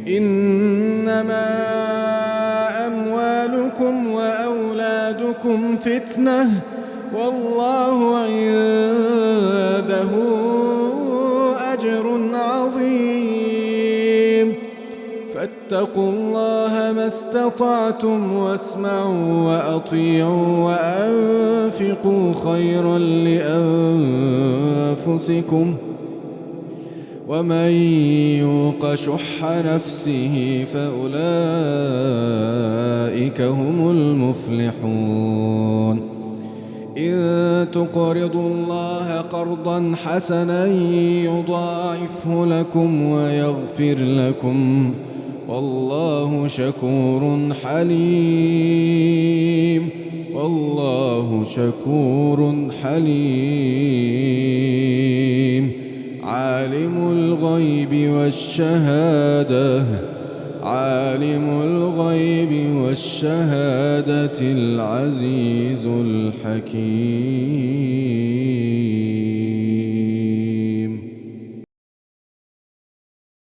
إنما أموالكم وأولادكم فتنة والله عنده أجر عظيم فاتقوا الله ما استطعتم واسمعوا وأطيعوا وأنفقوا خيرا لأنفسكم ومن يوق شح نفسه فأولئك هم المفلحون إن تقرضوا الله قرضا حسنا يضاعفه لكم ويغفر لكم والله شكور حليم والله شكور حليم عالم الغيب والشهادة العزيز الحكيم.